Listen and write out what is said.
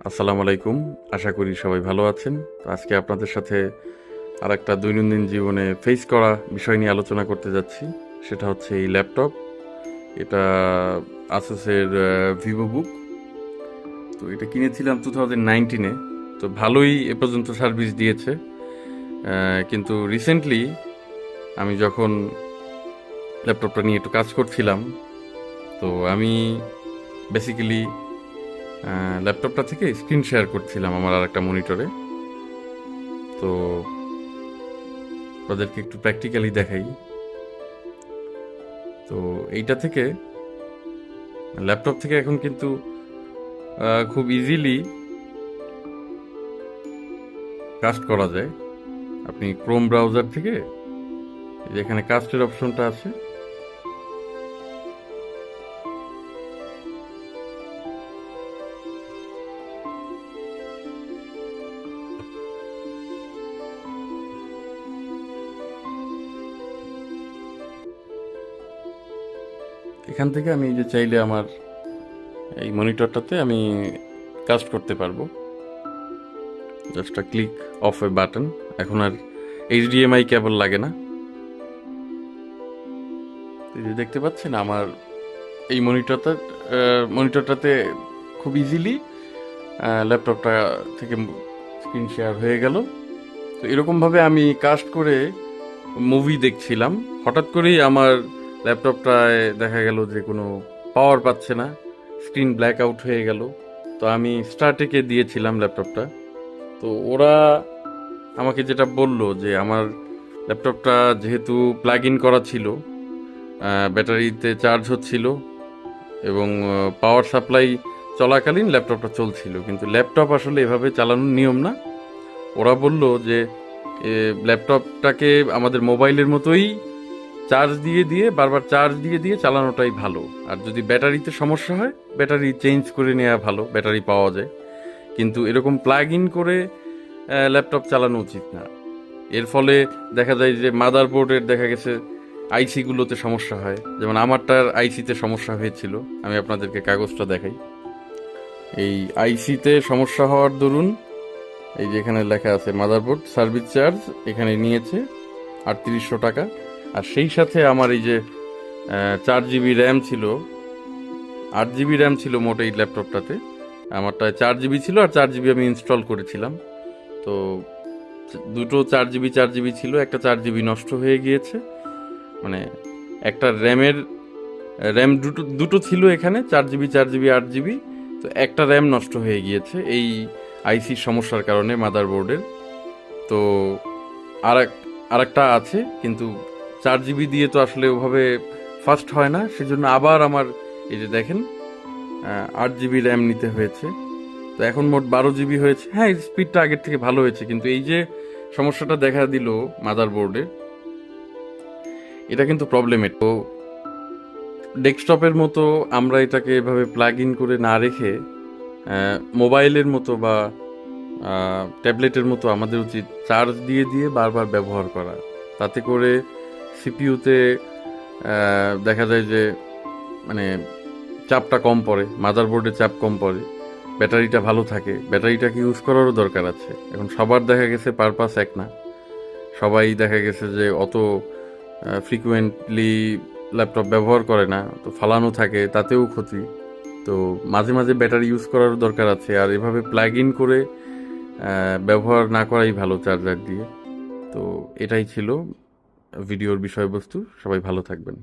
আসসালামু আলাইকুম। আশা করি সবাই ভালো আছেন। তো আজকে আপনাদের সাথে আরেকটা দৈনন্দিন জীবনে ফেস করা বিষয় নিয়ে আলোচনা করতে যাচ্ছি। সেটা হচ্ছে এই ল্যাপটপ। এটা আসুসের ভিভোবুক। তো এটা কিনেছিলাম 2019-এ। তো ভালোই এ পর্যন্ত সার্ভিস দিয়েছে। কিন্তু রিসেন্টলি আমি যখন ল্যাপটপটা নিয়ে একটু কাজ করছিলাম, তো আমি বেসিক্যালি ল্যাপটপটা থেকে স্ক্রিন শেয়ার করছিলাম আমার আরেকটা মনিটরে। তো তাদেরকে একটু প্র্যাকটিক্যালি দেখাই। তো এইটা থেকে ল্যাপটপ থেকে এখন কিন্তু খুব ইজিলি কাস্ট করা যায়। আপনি ক্রোম ব্রাউজার থেকে যেখানে কাস্টের অপশনটা আছে, এখান থেকে আমি যে চাইলে আমার এই মনিটরটাতে আমি কাস্ট করতে পারবো। Just click of A button. এখন আর এইচডিএমআই কেবল লাগে না। এই যে দেখতে পাচ্ছেন আমার এই মনিটরটাতে খুব ইজিলি ল্যাপটপটা থেকে স্ক্রিন শেয়ার হয়ে গেল। তো এরকমভাবে আমি কাস্ট করে মুভি দেখছিলাম। হঠাৎ করেই আমার ল্যাপটপটায় দেখা গেল যে কোনো পাওয়ার পাচ্ছে না, স্ক্রিন ব্ল্যাক আউট হয়ে গেল। তো আমি স্টার্টেকে দিয়েছিলাম ল্যাপটপটা। তো ওরা আমাকে যেটা বললো যে আমার ল্যাপটপটা যেহেতু প্লাগ ইন করা ছিল, ব্যাটারিতে চার্জ হচ্ছিল এবং পাওয়ার সাপ্লাই চলাকালীন ল্যাপটপটা চলছিল, কিন্তু ল্যাপটপ আসলে এভাবে চালানোর নিয়ম না। ওরা বলল যে ল্যাপটপটাকে আমাদের মোবাইলের মতোই চার্জ দিয়ে দিয়ে বারবার চার্জ দিয়ে দিয়ে চালানোটাই ভালো। আর যদি ব্যাটারিতে সমস্যা হয়, ব্যাটারি চেঞ্জ করে নেওয়া ভালো, ব্যাটারি পাওয়া যায়। কিন্তু এরকম প্লাগ ইন করে ল্যাপটপ চালানো উচিত না। এর ফলে দেখা যায় যে মাদারবোর্ডের দেখা গেছে আইসিগুলোতে সমস্যা হয়। যেমন আমারটার আইসিতে সমস্যা হয়েছিল। আমি আপনাদেরকে কাগজটা দেখাই। এই আইসিতে সমস্যা হওয়ার দরুন এই যে এখানে লেখা আছে মাদারবোর্ড সার্ভিস চার্জ এখানে নিয়েছে 3800 টাকা। আর সেই সাথে আমার এই যে 4 জিবি র্যাম ছিল, 8 জিবি র্যাম ছিল মোট এই ল্যাপটপটাতে। আমারটায় 4 জিবি ছিল আর 4 জিবি আমি ইনস্টল করেছিলাম। তো দুটো 4 জিবি ছিল, একটা 4 জিবি নষ্ট হয়ে গিয়েছে। মানে একটা র্যাম দুটো দুটো ছিল এখানে, 4 জিবি 4 জিবি 8 জিবি। তো একটা র্যাম নষ্ট হয়ে গিয়েছে এই আইসির সমস্যার কারণে মাদারবোর্ডের। তো আর আরেকটা আছে, কিন্তু 4 জিবি দিয়ে তো আসলে ওভাবে ফাস্ট হয় না, সেজন্য আবার আমার এই যে দেখেন 8 জিবি র্যাম নিতে হয়েছে। তো এখন মোট 12 জিবি হয়েছে। হ্যাঁ, স্পিডটা আগের থেকে ভালো হয়েছে, কিন্তু এই যে সমস্যাটা দেখা দিল মাদারবোর্ডে, এটা কিন্তু প্রবলেমের। তো ডেস্কটপের মতো আমরা এটাকে এভাবে প্লাগ ইন করে না রেখে মোবাইলের মতো বা ট্যাবলেটের মতো আমাদের উচিত চার্জ দিয়ে দিয়ে বারবার ব্যবহার করা। তাতে করে সিপিইউতে দেখা যায় যে মানে চাপটা কম পড়ে, মাদারবোর্ডে চাপ কম পড়ে, ব্যাটারিটা ভালো থাকে। ব্যাটারিটাকে ইউজ করারও দরকার আছে। এখন সবার দেখা গেছে পারপাস এক না। সবাই দেখা গেছে যে অত ফ্রিকুয়েন্টলি ল্যাপটপ ব্যবহার করে না, তো ফালানো থাকে, তাতেও ক্ষতি। তো মাঝে মাঝে ব্যাটারি ইউজ করার দরকার আছে। আর এভাবে প্লাগ ইন করে ব্যবহার না করাই ভালো চার্জার দিয়ে। তো এটাই ছিল ভিডিওর বিষয়বস্তু। সবাই ভালো থাকবেন।